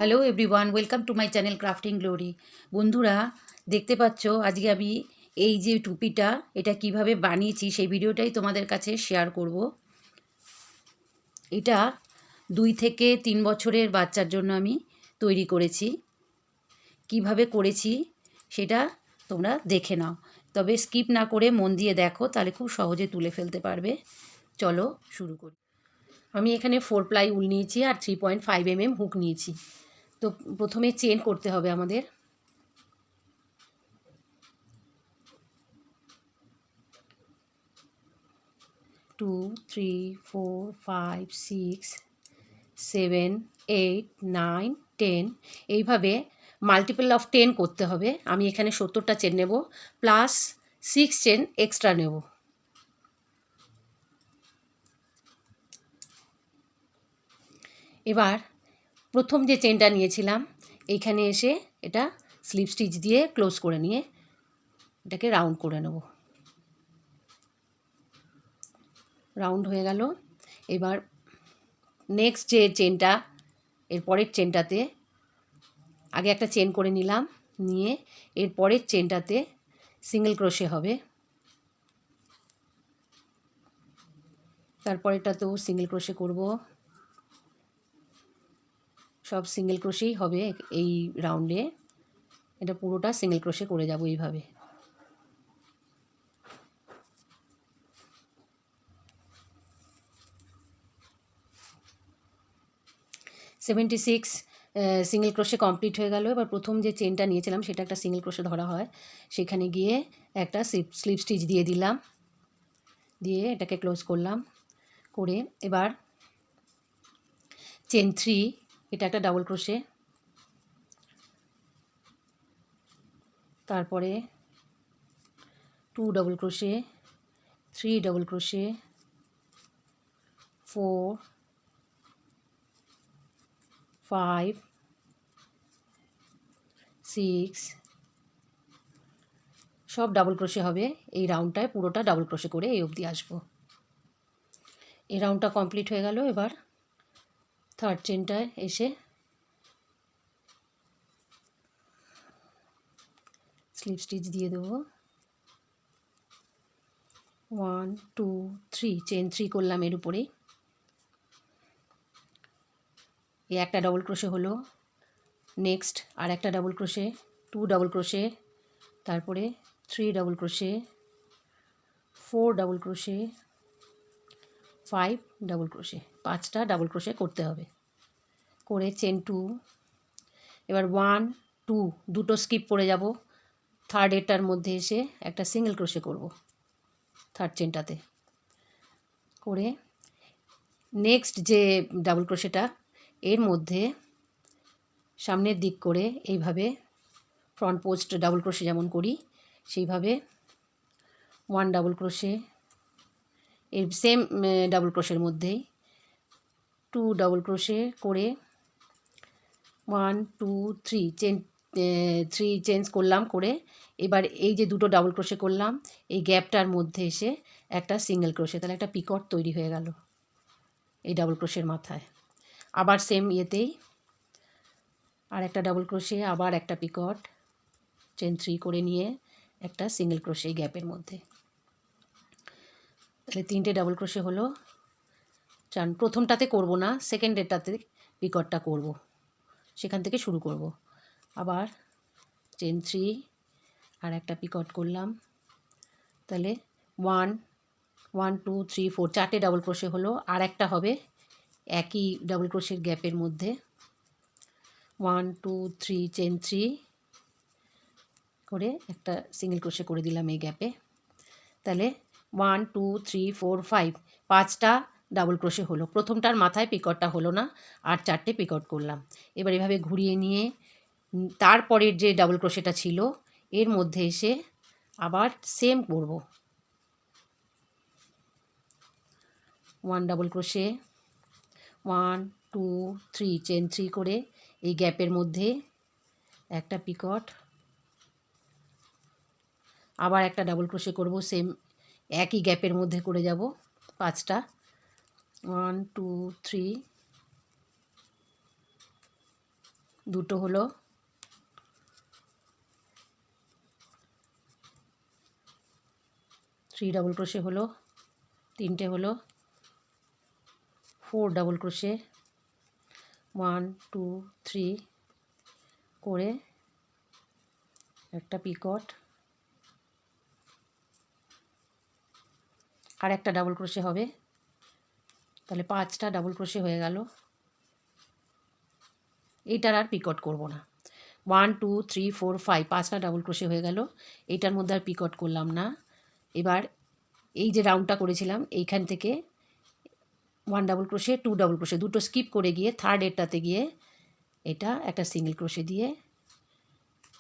Hello everyone, welcome to my channel crafting glory. বন্ধুরা, দেখতে পাচ্ছ আজকে আমি এই যে টুপিটা এটা কিভাবে বানিয়েছি সেই ভিডিওটাই তোমাদের কাছে শেয়ার করব। এটা 2 থেকে 3 বছরের বাচ্চার জন্য আমি তৈরি করেছি। কিভাবে করেছি সেটা তোমরা দেখে নাও, তবে স্কিপ না করে মন দিয়ে দেখো, তাহলে খুব সহজে তুলে ফেলতে পারবে। চলো শুরু করি। আমি এখানে 4 প্লাই উল নিয়েছি আর 3.5 mm হুক নিয়েছি। তো প্রথমে চেন করতে হবে আমাদের। 2, 3, 4, 5, 6, 7, 8, 9, 10 এইভাবে মাল্টিপল অফ 10 করতে হবে। আমি এখানে 70টা চেন নেব, প্লাস 6 চেন এক্সট্রা নেব। এবার প্রথম যে চেনটা নিয়েছিলাম এইখানে এসে এটা স্লিপ স্টিচ দিয়ে ক্লোজ করে নিয়ে এটাকে রাউন্ড করে নেব। রাউন্ড হয়ে গেল। এবার নেক্সট যে চেনটা, এর পরের চেনটাতে আগে একটা চেন করে নিলাম, নিয়ে এর পরের চেনটাতে সিঙ্গেল ক্রোশে হবে, তারপরেটাতেও সিঙ্গেল ক্রোশে করব। সব সিঙ্গেল ক্রোশেই হবে এই রাউন্ডে। এটা পুরোটা সিঙ্গেল ক্রোশে করে যাব এইভাবে। Seventy six single crochet complete হয়ে গেল। এবার প্রথম যে চেনটা নিয়েছিলাম সেটা একটা সিঙ্গেল ক্রোশে ধরা হয়, সেখানে গিয়ে একটা স্লিপ স্টিচ দিয়ে দিলাম, দিয়ে এটাকে ক্লোজ করলাম করে এবার চেন 3, এটা একটা ডাবল ক্রোশে, তারপরে 2 ডাবল ক্রোশে, 3 ডাবল ক্রোশে, 4, 5, 6, সব ডাবল ক্রোশে হবে। এই রাউন্ডটায় পুরোটা ডাবল ক্রোশে করে এই অবধি আসবো। এই রাউন্ডটা কমপ্লিট হয়ে গেল। এবার থার্ড চেনটায় এসে স্লিপ স্টিচ দিয়ে দেবো। 1, 2, 3 চেন 3 করলাম এর উপরেই। এই একটা ডাবল ক্রোশে হলো, নেক্সট আর একটা ডাবল ক্রোশে, 2 ডাবল ক্রোশে, তারপরে 3 double crochet, 4 double crochet, 5 double crochet, 5টা ডাবল ক্রোশে করতে হবে। করে চেন 2, এবার 1, 2 দুটো স্কিপ করে যাব, থার্ড এটার মধ্যে এসে একটা সিঙ্গেল ক্রোশে করব থার্ড চেনটাতে। করে নেক্সট যে ডাবল ক্রোশেটা এর মধ্যে সামনের দিক করে এইভাবে ফ্রন্ট পোস্ট ডাবল ক্রোশে যেমন করি সেইভাবে 1 ডাবল ক্রোশে, এর সেম ডাবল ক্রোশের মধ্যেই 2 ডাবল ক্রোশে করে 1, 2, 3 চেন 3 চেঞ্জ করলাম। করে এবার এই যে দুটো ডাবল ক্রোশে করলাম এই গ্যাপটার মধ্যে এসে একটা সিঙ্গেল ক্রোশে, তাহলে একটা পিকট তৈরি হয়ে গেল এই ডাবল ক্রোশের মাথায়। আবার সেম ইয়েতেই আর একটা ডাবল ক্রোশে, আবার একটা পিকট, চেন 3 করে নিয়ে একটা সিঙ্গেল ক্রোশে এই গ্যাপের মধ্যে, তাহলে 3টে ডাবল ক্রোশে হলো। প্রথমটাতে করব না, সেকেন্ডেরটাতে পিকটটা করব, সেখান থেকে শুরু করব। আবার চেন 3 আর একটা পিকট করলাম, তাহলে 1, 1, 2, 3, 4 4টে ডাবল ক্রোশে হলো। আর একটা হবে একই ডাবল ক্রোশের গ্যাপের মধ্যে 1, 2, 3 চেন 3 করে একটা সিঙ্গেল ক্রোশে করে দিলাম এই গ্যাপে, তাহলে 1, 2, 3, 4, 5 5টা ডাবল ক্রোশে হলো। প্রথমটার মাথায় পিকটটা হলো না, আর 4টে পিকট করলাম। এবার এভাবে ঘুরিয়ে নিয়ে তারপরের যে ডাবল ক্রোশেটা ছিল এর মধ্যে এসে আবার সেম করব, 1 ডাবল ক্রোশে, 1, 2, 3 চেন 3 করে এই গ্যাপের মধ্যে একটা পিকট, আবার একটা ডাবল ক্রোশে করব, সেম একই গ্যাপের মধ্যে করে যাব 5টা, 1, 2, 3 দুটো হলো, থ্রি ডাবল ক্রোশে হলো, তিনটে হলো, 4 ডাবল ক্রোশে, 1 2 3 করে একটা পিকট, আর একটা ডাবল ক্রোশে হবে, তাহলে 5টা ডাবল ক্রোশে হয়ে গেল। এইটার আর পিকট করব না। 1 2 3 4 5 5টা ডাবল ক্রোশে হয়ে গেল। এইটার মধ্যে আর পিকট করলাম না। এবার এই যে রাউন্ডটা করেছিলাম এইখান থেকে 1 ডাবল ক্রোশে, 2 ডাবল ক্রোশে, দুটো স্কিপ করে গিয়ে থার্ড এরটাতে গিয়ে এটা একটা সিঙ্গেল ক্রোশে দিয়ে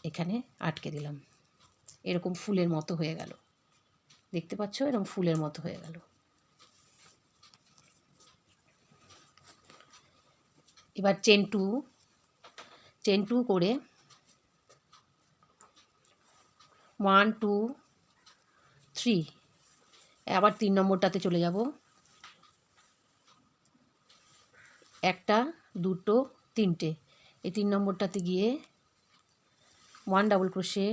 এখানে আটকে দিলাম। এরকম ফুলের মতো হয়ে গেল, দেখতে পাচ্ছ, এরকম ফুলের মতো হয়ে গেল। এবার চেন টু করে 1 2 3 আবার 3 নম্বরটাতে চলে যাব। একটা, দুটো, তিনটে, এই 3 নম্বরটাতে গিয়ে 1 double crochet,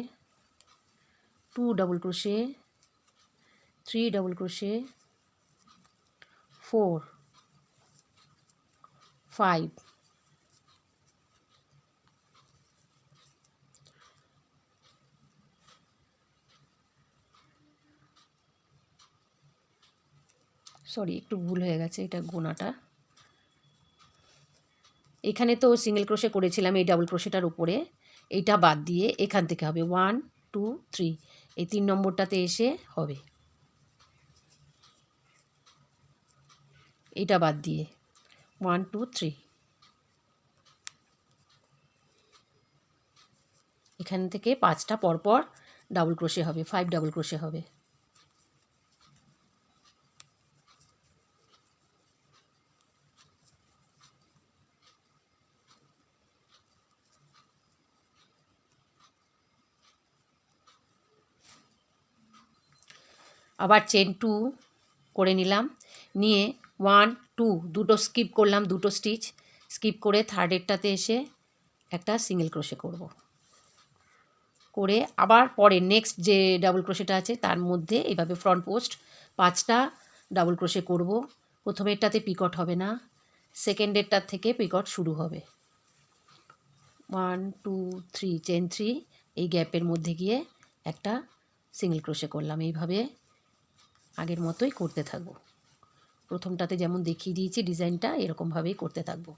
2 double crochet, 3 double crochet, 4 5 sorry একটু ভুল হয়ে গেছে, এটা গোনাটা। এখানে তো সিঙ্গেল ক্রোশে করেছিলাম এই ডাবল ক্রোশেটার উপরে, এইটা বাদ দিয়ে এখান থেকে হবে 1 2 3, এই 3 নম্বরটাতে এসে হবে এইটা বাদ দিয়ে 1 2 3, এখান থেকে 5টা পরপর ডাবল ক্রোশে হবে, 5 ডাবল ক্রোশে হবে। আবার চেন 2 করে নিলাম, নিয়ে 1 2 দুটো স্কিপ করলাম, দুটো স্টিচ স্কিপ করে থার্ড এরটাতে এসে একটা সিঙ্গেল ক্রোশে করব, করে আবার পরে নেক্সট যে ডাবল ক্রোশেটা আছে তার মধ্যে এইভাবে ফ্রন্ট পোস্ট 5টা ডাবল ক্রোশে করব। প্রথমেরটাতে পিকট হবে না, সেকেন্ডেরটার থেকে পিকট শুরু হবে। 1 2 3 চেন 3, এই গ্যাপের মধ্যে গিয়ে একটা সিঙ্গেল ক্রোশে করলাম। এইভাবে আগের মতোই করতে থাকবো, প্রথমটাতে যেমন দেখিয়ে দিয়েছি ডিজাইনটা এরকমভাবেই করতে থাকবো।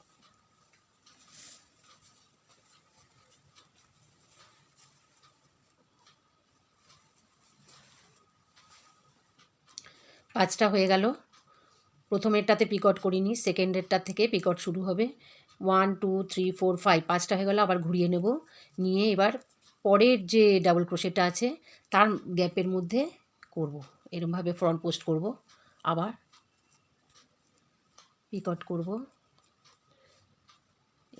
পাঁচটা হয়ে গেল, প্রথমেরটাতে পিকট করিনি, সেকেন্ডেরটার থেকে পিকট শুরু হবে। 1 2 3 4 5 5টা হয়ে গেল, আবার ঘুরিয়ে নেব, নিয়ে এবার পরের যে ডাবল ক্রোশেটা আছে তার গ্যাপের মধ্যে করব, এরকমভাবে ফ্রন্ট পোস্ট করব, আবার পিকট করব,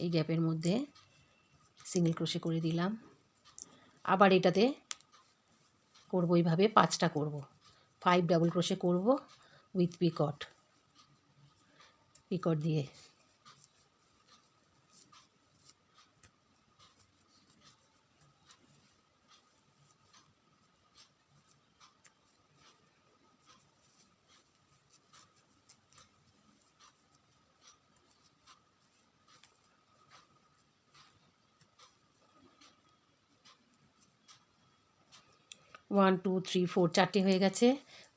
এই গ্যাপের মধ্যে সিঙ্গেল ক্রোশে করে দিলাম, আবার এটাতে করব এইভাবে 5টা করব, 5 ডাবল ক্রোশে করব উইথ পিকট দিয়ে। 1 2 3 4 চারটে হয়ে গেছে।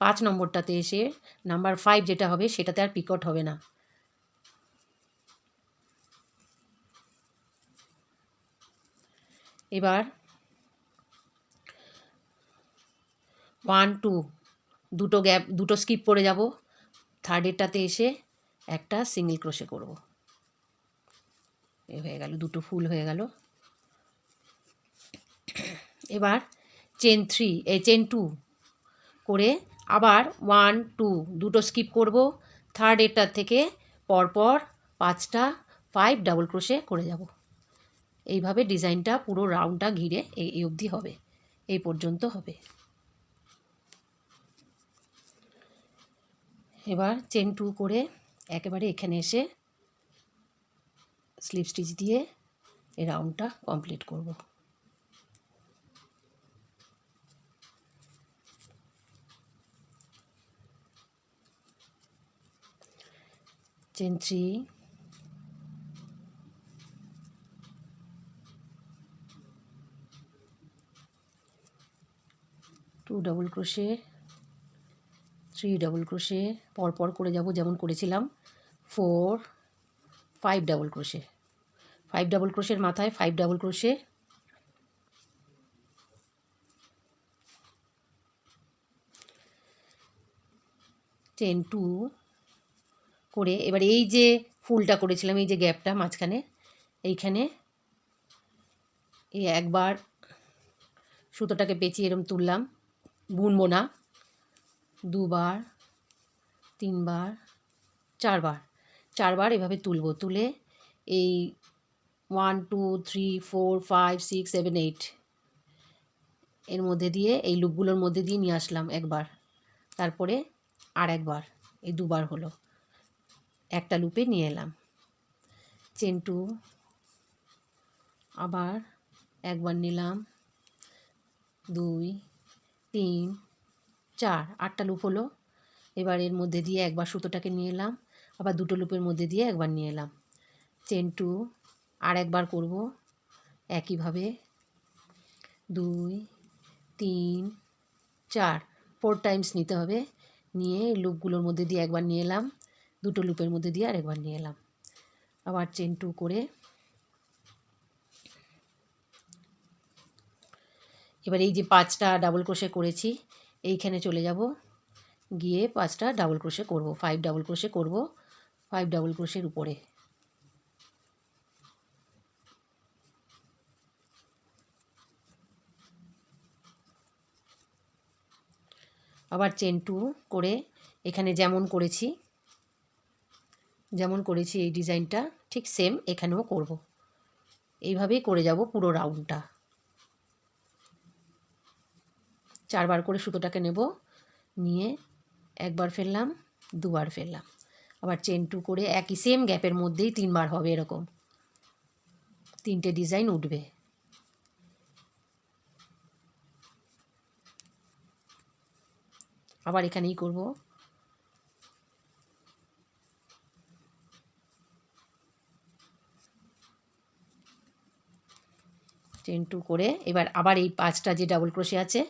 5 নম্বরটাতে এসে নাম্বার 5 যেটা হবে সেটাতে আর পিকট হবে না। এবার 1 2 দুটো গ্যাপ, দুটো স্কিপ করে যাব, থার্ডেরটাতে এসে একটা সিঙ্গেল ক্রোশে করব, এ হয়ে গেল, দুটো ফুল হয়ে গেল। এবার চেন 2 করে আবার 1 2 দুটো স্কিপ করব, থার্ডেরটার থেকে পরপর 5টা 5 ডাবল ক্রোশে করে যাব। এইভাবে ডিজাইনটা পুরো রাউন্ডটা ঘিরে এই অবধি হবে, এই পর্যন্ত হবে। এবার চেন 2 করে একেবারে এখানে এসে স্লিপ স্টিচ দিয়ে এই রাউন্ডটা কমপ্লিট করব। Chain 3, 2 double crochet, 3 double crochet, পরপর করে যাব যেমন করেছিলাম, 4, 5 ডাবল ক্রোশে, 5 ডাবল ক্রোশের মাথায় 5 ডাবল ক্রোশে, চেন 2 করে এবার এই যে ফুলটা করেছিলাম, এই যে গ্যাপটা মাঝখানে, এইখানে এই একবার সুতোটাকে পেঁচিয়ে এরম তুললাম, বুনবো না, 2 বার, 3 বার, 4 বার এভাবে তুলবো। তুলে এই 1 2 3 4 5 6 7 8 এর মধ্যে দিয়ে, এই লুপগুলোর মধ্যে দিয়ে নিয়ে আসলাম একবার, তারপরে আর একবার, এই 2 বার হলো, একটা লুপে নিয়ে এলাম। চেন 2 আবার একবার নিলাম, 2 3 4, 8টা লুপ হলো। এবার এর মধ্যে দিয়ে একবার সুতোটাকে নিয়ে এলাম, আবার 2টো লুপের মধ্যে দিয়ে একবার নিয়ে এলাম। চেন 2 আর একবার করব একইভাবে, 2 3 4, 4 টাইমস নিতে হবে। নিয়ে লুপগুলোর মধ্যে দিয়ে একবার নিয়ে এলাম, 2টো লুপের মধ্যে দিয়ে আর একবার নিয়ে এলাম। আবার চেন 2 করে এবার এই যে 5টা ডাবল ক্রোশে করেছি, এইখানে চলে যাব, গিয়ে 5টা ডাবল ক্রোশে করব, 5 ডাবল ক্রোশে করব, 5 ডাবল ক্রোশের উপরে। আবার চেন 2 করে এখানে যেমন করেছি এই ডিজাইনটা ঠিক সেম এখানেও করব। এইভাবেই করে যাব পুরো রাউন্ডটা। 4 বার করে সুতোটাকে নেব, নিয়ে একবার ফেললাম, 2 বার ফেললাম, আবার চেন 2 করে একই সেম গ্যাপের মধ্যেই 3 বার হবে, এরকম 3টে ডিজাইন উঠবে। আবার এখানেই করব। চেন 2 করে এবার আবার এই 5টা যে ডাবল ক্রোশে আছে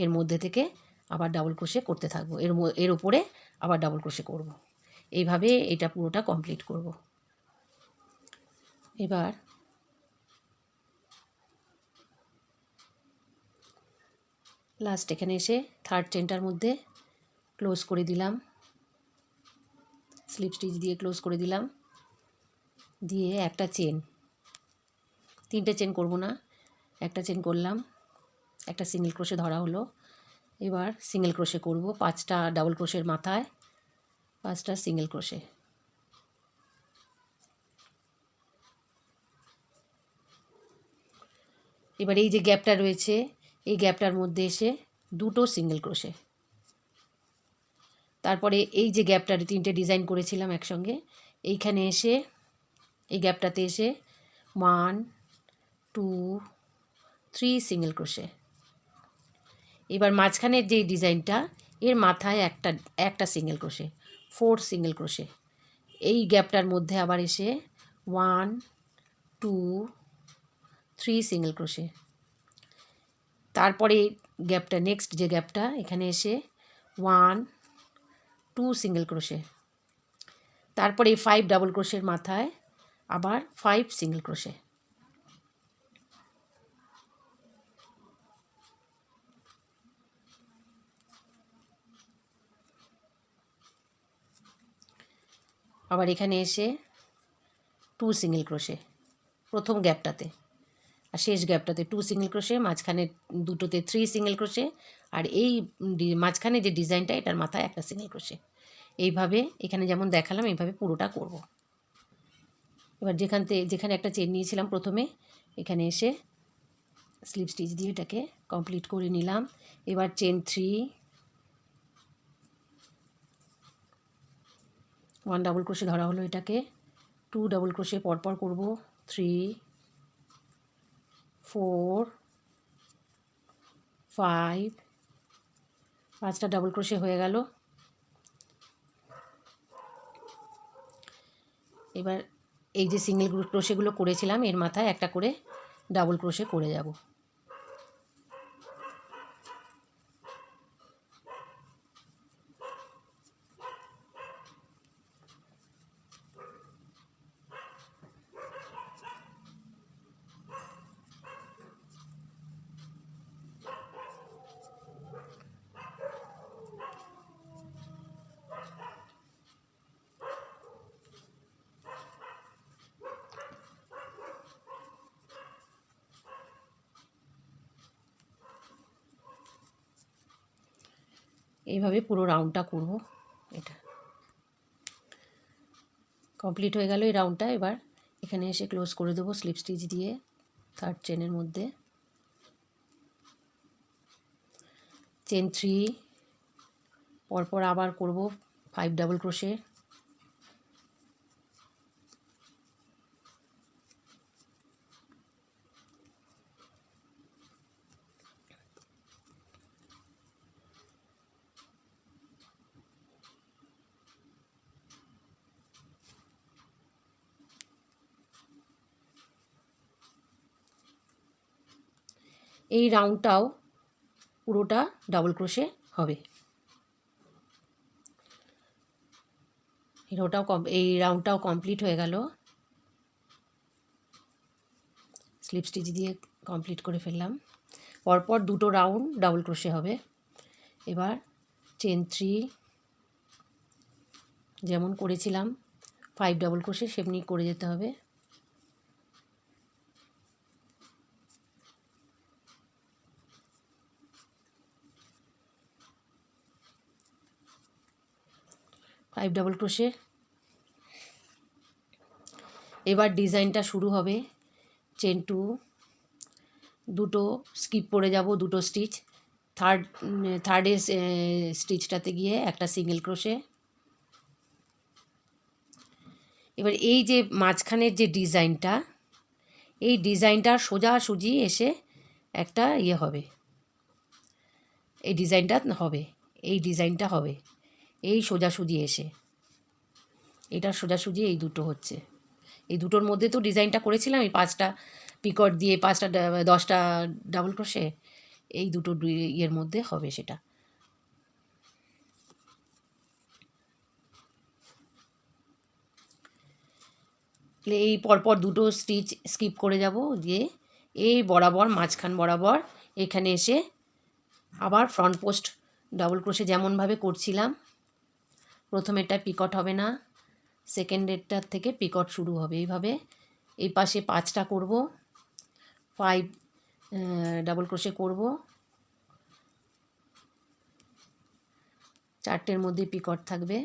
এর মধ্যে থেকে আবার ডাবল ক্রোশে করতে থাকবো, এর উপরে আবার ডাবল ক্রোশে করব। এইভাবে এটা পুরোটা কমপ্লিট করব। এবার লাস্ট এখানে এসে থার্ড চেনটার মধ্যে ক্লোজ করে দিলাম, স্লিপ স্টিচ দিয়ে ক্লোজ করে দিলাম, দিয়ে একটা চেন, 3টে চেন করব না, একটা চেন করলাম, একটা সিঙ্গেল ক্রোশে ধরা হলো। এবার সিঙ্গেল ক্রোশে করব 5টা ডাবল ক্রোশের মাথায় 5টা সিঙ্গেল ক্রোশে। এবার এই যে গ্যাপটা রয়েছে এই গ্যাপটার মধ্যে এসে 2টো সিঙ্গেল ক্রোশে, তারপরে এই যে গ্যাপটার 3টে ডিজাইন করেছিলাম একসঙ্গে, এইখানে এসে এই গ্যাপটাতে এসে 1 2 3 সিঙ্গেল ক্রোশে। এবার মাঝখানের যে ডিজাইনটা এর মাথায় একটা সিঙ্গেল ক্রোশে, 4 সিঙ্গেল ক্রোশে। এই গ্যাপটার মধ্যে আবার এসে 1 2 3 সিঙ্গেল ক্রোশে। তারপরে গ্যাপটা, নেক্সট যে গ্যাপটা এখানে এসে 1 2 সিঙ্গেল ক্রোশে। তারপরে এই 5 ডাবল ক্রোশের মাথায় আবার 5 সিঙ্গেল ক্রোশে। আবার এখানে এসে 2 সিঙ্গেল ক্রোশে প্রথম গ্যাপটাতে, আর শেষ গ্যাপটাতে 2 সিঙ্গেল ক্রোশে, মাঝখানে দুটোতে 3 সিঙ্গেল ক্রোশে, আর এই মাঝখানে যে ডিজাইনটা এটার মাথায় একটা সিঙ্গেল ক্রোশে। এইভাবে এখানে যেমন দেখালাম এইভাবে পুরোটা করব। এবার যেখানে একটা চেন নিয়েছিলাম প্রথমে, এখানে এসে স্লিপ স্টিচ দিয়ে এটাকে কমপ্লিট করে নিলাম। এবার চেন 3, 1 ডাবল ক্রোশে ধরা হলো, এটাকে 2 ডাবল ক্রোশে পরপর করব, 3 4 5, 5টা ডাবল ক্রোশে হয়ে গেল। এবার এই যে সিঙ্গেল ক্রোশেগুলো করেছিলাম এর মাথায় একটা করে ডাবল ক্রোশে করে যাব। এইভাবে পুরো রাউন্ডটা করব। এটা কমপ্লিট হয়ে গেল এই রাউন্ডটা। এবার এখানে এসে ক্লোজ করে দেবো স্লিপ স্টিচ দিয়ে 3rd চেনের মধ্যে। চেন 3, পরপর আবার করব 5 ডাবল ক্রোশে। এই রাউন্ডটাও পুরোটা ডাবল ক্রোশে হবে। এই রাউন্ডটাও কমপ্লিট হয়ে গেল। স্লিপ স্টিচ দিয়ে কমপ্লিট করে ফেললাম। পরপর দুটো রাউন্ড ডাবল ক্রোশে হবে। এবার চেন 3, যেমন করেছিলাম 5 ডাবল ক্রোশে সেমনি করে যেতে হবে। Five double crochet. এবার ডিজাইনটা শুরু হবে। চেন 2, দুটো স্কিপ পড়ে যাব, দুটো স্টিচ। থার্ডে স্টিচটাতে গিয়ে একটা সিঙ্গেল ক্রোশে। এবার এই যে মাঝখানের যে ডিজাইনটা, এই ডিজাইনটার সোজাসুজি এসে একটা হবে, এই ডিজাইনটা হবে, এই ডিজাইনটা হবে এই সোজাসুজি এসে, এটার সোজাসুজি এই দুটো হচ্ছে। এই দুটোর মধ্যে তো ডিজাইনটা করেছিলাম এই 5টা পিকট দিয়ে 10টা ডাবল ক্রোশে, এই দুটো ইয়ের মধ্যে হবে সেটা। এই পরপর দুটো স্টিচ স্কিপ করে যাব, দিয়ে এই বরাবর মাঝখান বরাবর এখানে এসে আবার ফ্রন্ট পোস্ট ডাবল ক্রোশে যেমনভাবে করছিলাম। প্রথমেরটা পিকট হবে না, সেকেন্ডেরটার থেকে পিকট শুরু হবে। এইভাবে এই পাশে 5টা করব, 5 ডাবল ক্রোশে করব, 4টের মধ্যে পিকট থাকবে।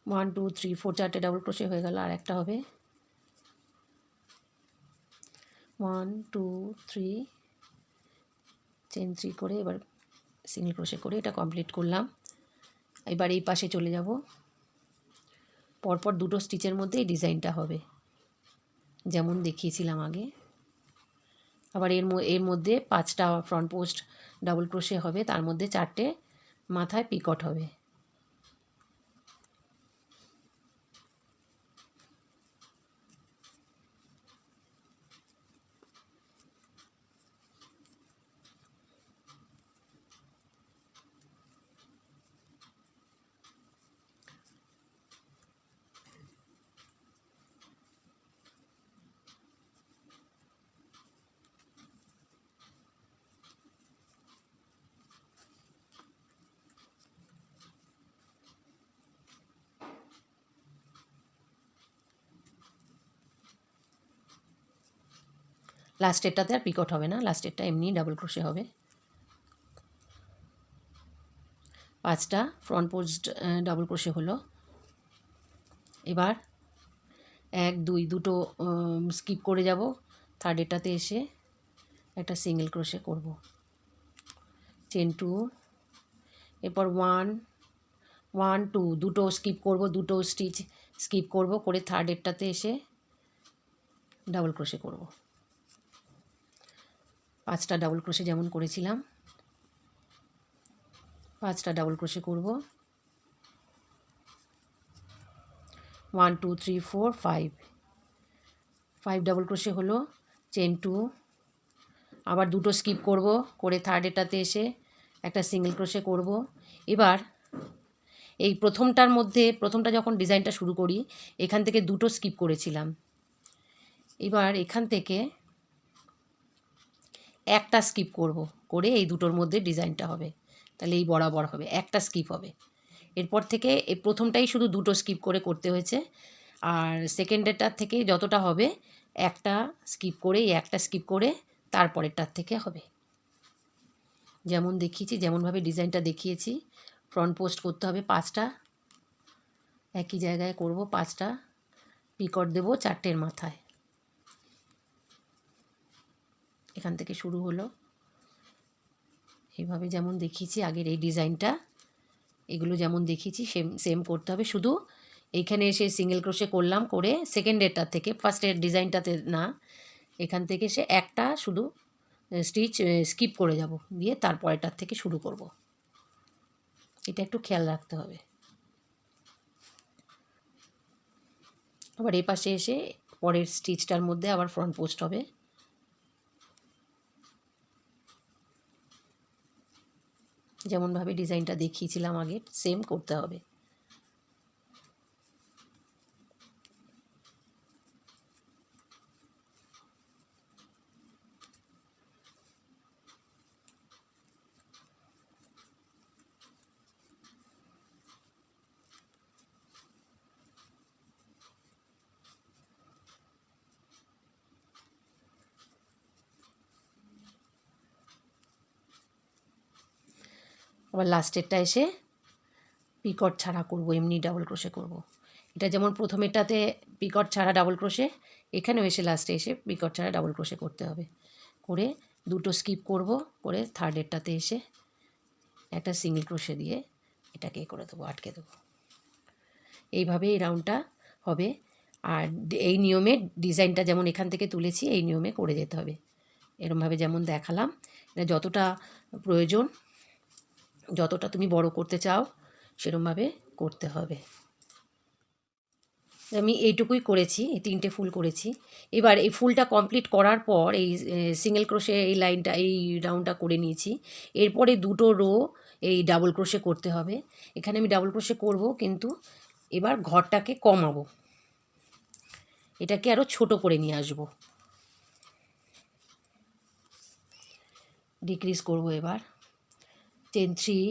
ওয়ান টু থ্রি ফোর, 4টে ডাবল ক্রোশে হয়ে গেল। আর একটা হবে 1 2 3, চেন 3 করে এবার সিঙ্গেল ক্রোশে করে এটা কমপ্লিট করলাম। এবার এই পাশে চলে যাব, পরপর দুটো স্টিচের মধ্যে এই ডিজাইনটা হবে যেমন দেখিয়েছিলাম আগে। আবার এর মধ্যে 5টা ফ্রন্ট পোস্ট ডাবল ক্রোশে হবে, তার মধ্যে 4টে মাথায় পিকট হবে। লাস্টেরটাতে আর পিকট হবে না, লাস্টেরটা এমনি ডাবল ক্রোশে হবে। 5টা ফ্রন্ট পোস্ট ডাবল ক্রোশে হলো। এবার 1 2 দুটো স্কিপ করে যাব, থার্ডেরটাতে এসে একটা সিঙ্গেল ক্রোশে করব, চেন 2, এরপর 1 1 2 দুটো স্কিপ করব, দুটো স্টিচ স্কিপ করব, করে থার্ডেরটাতে এসে ডাবল ক্রোশে করব, 5টা ডাবল ক্রোশে যেমন করেছিলাম 5টা ডাবল ক্রোশে করব, 1 2 3 4 5 ডাবল ক্রোশে হলো, চেন 2, আবার দুটো স্কিপ করব, করে থার্ডেরটাতে এসে একটা সিঙ্গেল ক্রোশে করব। এবার এই প্রথমটা যখন ডিজাইনটা শুরু করি এখান থেকে দুটো স্কিপ করেছিলাম, এবার এখান থেকে একটা স্কিপ করব, করে এই দুটোর মধ্যে ডিজাইনটা হবে, তাহলে এই বরাবর হবে, একটা স্কিপ হবে। এরপর থেকে এই প্রথমটাই শুধু দুটো স্কিপ করে করতে হয়েছে, আর সেকেন্ডেরটার থেকে যতটা হবে একটা স্কিপ করে, এই একটা স্কিপ করে তারপরেরটার থেকে হবে। যেমন দেখিয়েছি, যেমনভাবে ডিজাইনটা দেখিয়েছি ফ্রন্ট পোস্ট করতে হবে 5টা, একই জায়গায় করব 5টা, পিকট দেব 4টের মাথায়। এখান থেকে শুরু হলো, এইভাবে যেমন দেখিয়েছি আগের এই ডিজাইনটা, এগুলো যেমন দেখিয়েছি সেম করতে হবে, শুধু এইখানে এসে সিঙ্গেল ক্রোশে করলাম, করে সেকেন্ডেরটার থেকে ফার্স্টের ডিজাইনটাতে না, এখান থেকে সে একটা শুধু স্টিচ স্কিপ করে যাব, দিয়ে তারপরেরটার থেকে শুরু করব, এটা একটু খেয়াল রাখতে হবে। আবার এই পাশে এসে পরের স্টিচটার মধ্যে আবার ফ্রন্ট পোস্ট হবে, যেমনভাবে ডিজাইনটা দেখিয়েছিলাম আগে সেম করতে হবে। আবার লাস্টেরটা এসে পিকট ছাড়া করব, এমনি ডাবল ক্রোশে করব। এটা যেমন প্রথমেরটাতে পিকট ছাড়া ডাবল ক্রোশে, এখানেও এসে লাস্টে এসে পিকট ছাড়া ডাবল ক্রোশে করতে হবে, করে দুটো স্কিপ করব, করে থার্ডেরটাতে এসে একটা সিঙ্গেল ক্রোশে দিয়ে এটাকে করে দেবো, আটকে দেবো। এইভাবে এই রাউন্ডটা হবে, আর এই নিয়মে ডিজাইনটা যেমন এখান থেকে তুলেছি এই নিয়মে করে যেতে হবে, এরমভাবে যেমন দেখালাম। এটা যতটা প্রয়োজন, যতটা তুমি বড় করতে চাও সেরমভাবে করতে হবে। আমি এইটুকুই করেছি, এই 3টে ফুল করেছি। এবার এই ফুলটা কমপ্লিট করার পর এই সিঙ্গেল ক্রোশে এই লাইনটা, এই রাউন্ডটা করে নিয়েছি, এরপরে দুটো রো এই ডাবল ক্রোশে করতে হবে। এখানে আমি ডাবল ক্রোশে করব, কিন্তু এবার ঘরটাকে কমাবো, এটাকে আরও ছোট করে নিয়ে আসব, ডিক্রিজ করব। এবার চেন 3,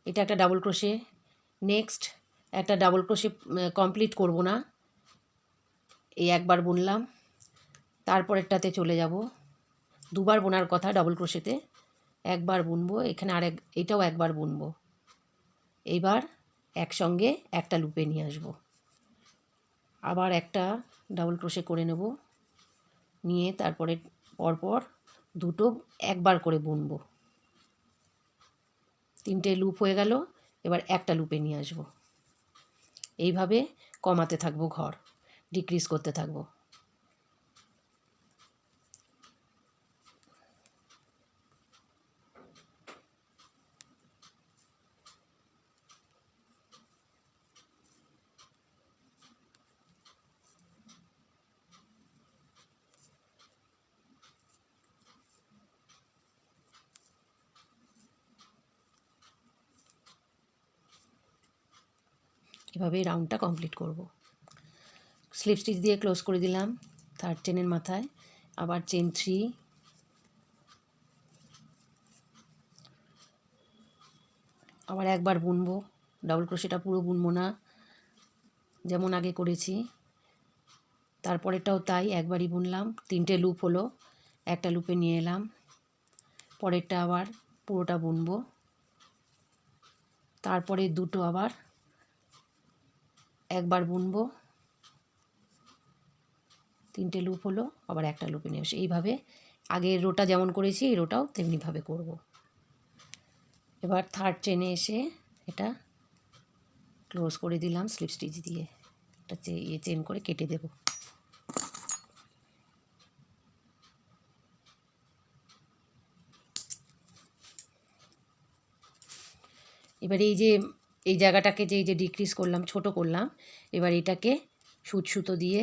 এটা একটা ডাবল ক্রোশে, নেক্সট একটা ডাবল ক্রোশে কমপ্লিট করব না, এই একবার বুনলাম, তারপরেরটাতে চলে যাব, দুবার বোনার কথা ডাবল ক্রোশেতে, একবার বুনবো, এখানে এটাও একবার বুনবো, এইবার একসঙ্গে একটা লুপে নিয়ে আসব, আবার একটা ডাবল ক্রোশে করে নেব, নিয়ে তারপরে পরপর দুটো একবার করে বুনবো, 3টে লুপ হয়ে গেল, এবার একটা লুপে নিয়ে আসব। এইভাবে কমাতে থাকবো ঘর, ডিক্রিজ করতে থাকবো। এভাবে রাউন্ডটা কমপ্লিট করব। স্লিপ স্টিচ দিয়ে ক্লোজ করে দিলাম থার্ড চেনের মাথায়, আবার চেন 3, আবার একবার বুনবো, ডাবল ক্রোশেটা পুরো বুনবো না, যেমন আগে করেছি, তারপরেরটাও তাই, একবারই বুনলাম, 3টে লুপ হলো, একটা লুপে নিয়ে এলাম, পরেরটা আবার পুরোটা বুনবো, তারপরে দুটো আবার একবার বুনবো, 3টে লুপ হলো, আবার একটা লুপে নিয়ে আসি। এইভাবে আগের রোটা যেমন করেছি এই রোটাও তেমনিভাবে করব। এবার থার্ড চেনে এসে এটা ক্লোজ করে দিলাম স্লিপ স্টিচ দিয়ে, একটা চেন করে কেটে দেব। এবার এই জায়গাটাকে যে ডিক্রিজ করলাম, ছোট করলাম, এবার এটাকে সুতো দিয়ে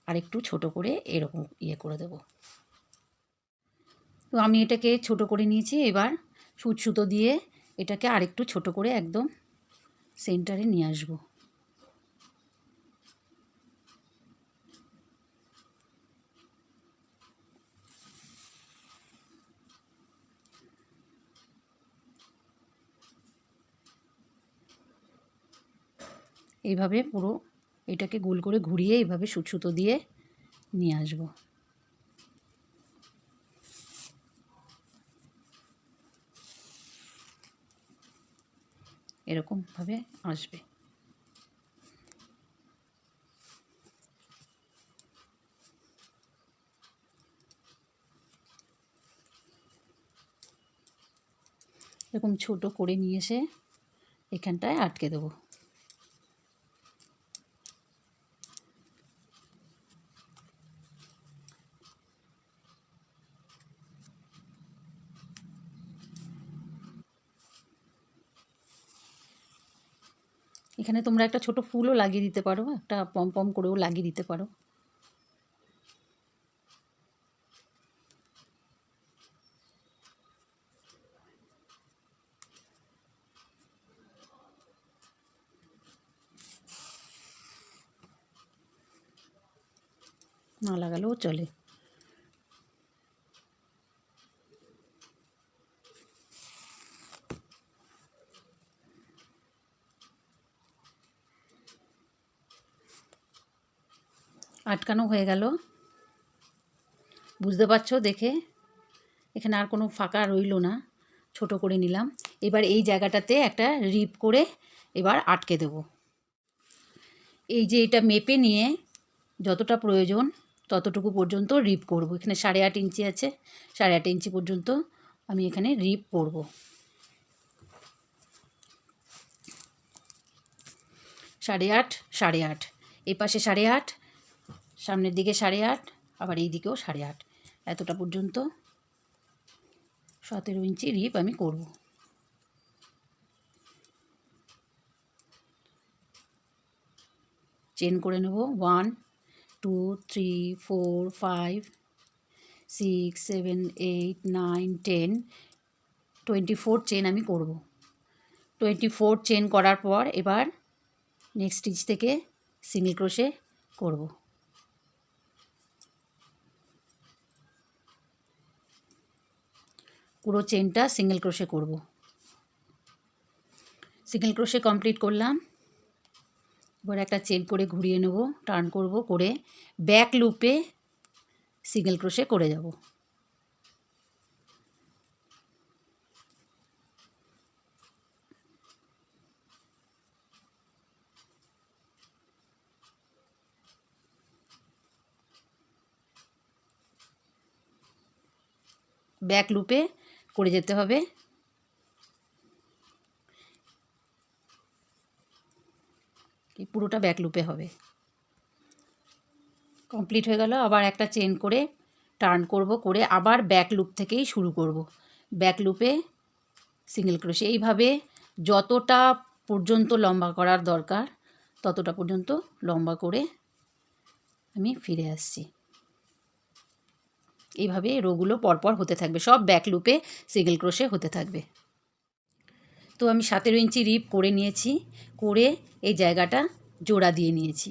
আরেকটু ছোট করে এরকম করে দেব। তো আমি এটাকে ছোট করে নিয়েছি, এবার সুতো দিয়ে এটাকে আরেকটু ছোট করে একদম সেন্টারে নিয়ে আসবো। এইভাবে পুরো এটাকে গোল করে ঘুরিয়ে এইভাবে সুতো দিয়ে নিয়ে আসবো। এরকমভাবে আসবে। এরকম ছোট করে নিয়ে এসে এখানটায় আটকে দেবো। এখানে তোমরা একটা ছোট ফুলও লাগিয়ে দিতে পারো, একটা পম পম করেও লাগিয়ে দিতে পারো। না লাগালেও চলে। আটকানো হয়ে গেল, বুঝতে পারছো দেখে? এখানে আর কোনো ফাঁকা রইলো না, ছোট করে নিলাম। এবার এই জায়গাটাতে একটা রিপ করে এবার আটকে দেব। এই যে এটা মেপে নিয়ে যতটা প্রয়োজন ততটুকু পর্যন্ত রিপ করব। এখানে 8.5 ইঞ্চি আছে, 8.5 ইঞ্চি পর্যন্ত আমি এখানে রিপ করব। 8.5, 8.5, এই পাশে 8.5, সামনের দিকে 8.5, আবার এই দিকেও 8.5, এতটা পর্যন্ত 17 ইঞ্চি রিপ আমি করব। চেন করে নেব 1 2 3 4 5 6 7 8 9 10 24 চেন আমি করব। 24 চেন করার পর এবার নেক্সট স্টিচ থেকে সিঙ্গেল ক্রোশে করব। পুরো চেনটা সিঙ্গেল ক্রোশে করব। সিঙ্গেল ক্রোশে কমপ্লিট করলাম। এবার একটা চেন করে ঘুরিয়ে নেব, টার্ন করব, করে ব্যাক লুপে সিঙ্গেল ক্রোশে করে যাব। ব্যাক লুপে করে যেতে হবে। পুরোটা ব্যাক লুপে হবে। কমপ্লিট হয়ে গেল। আবার একটা চেন করে টার্ন করব, করে আবার ব্যাক লুপ থেকেই শুরু করব। ব্যাক লুপে সিঙ্গেল ক্রোশে এইভাবে যতটা পর্যন্ত লম্বা করার দরকার ততটা পর্যন্ত লম্বা করে আমি ফিরে আসছি। এইভাবে রোগুলো পরপর হতে থাকবে, সব ব্যাক লুপে সিঙ্গেল ক্রোশে হতে থাকবে। তো আমি 17 ইঞ্চি রিপ করে নিয়েছি, করে এই জায়গাটা জোড়া দিয়ে নিয়েছি,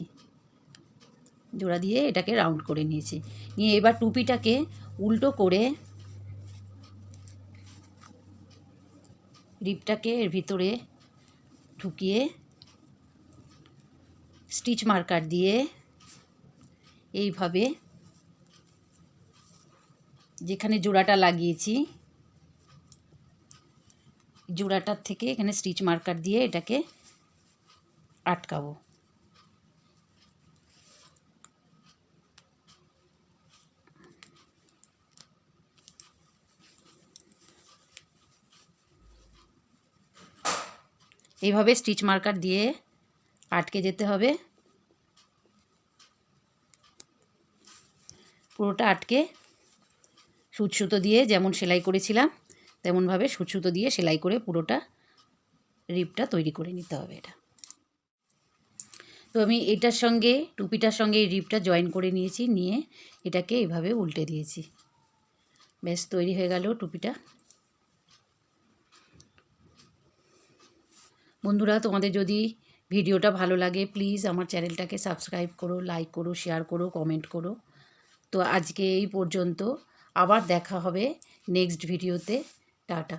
জোড়া দিয়ে এটাকে রাউন্ড করে নিয়েছি। নিয়ে এবার টুপিটাকে উল্টো করে রিপটাকে এর ভিতরে ঢুকিয়ে স্টিচ মার্কার দিয়ে এইভাবে যেখানে জোড়াটা লাগিয়েছি জোড়াটার থেকে এখানে স্টিচ মার্কার দিয়ে এটাকে আটকাবো। এইভাবে স্টিচ মার্কার দিয়ে আটকে যেতে হবে। পুরোটা আটকে সুচ সুতো দিয়ে যেমন সেলাই করেছিলাম তেমনভাবে সুচ সুতো দিয়ে সেলাই করে পুরোটা রিপটা তৈরি করে নিতে হবে। এটা তো আমি এটার সঙ্গে টুপিটার সঙ্গে এই রিপটা জয়েন করে নিয়েছি, নিয়ে এটাকে এইভাবে উল্টে দিয়েছি। বেশ তৈরি হয়ে গেল টুপিটা। বন্ধুরা, তোমাদের যদি ভিডিওটা ভালো লাগে প্লিজ আমার চ্যানেলটাকে সাবস্ক্রাইব করো, লাইক করো, শেয়ার করো, কমেন্ট করো। তো আজকে এই পর্যন্ত, আবার দেখা হবে নেক্সট ভিডিওতে। টাটা।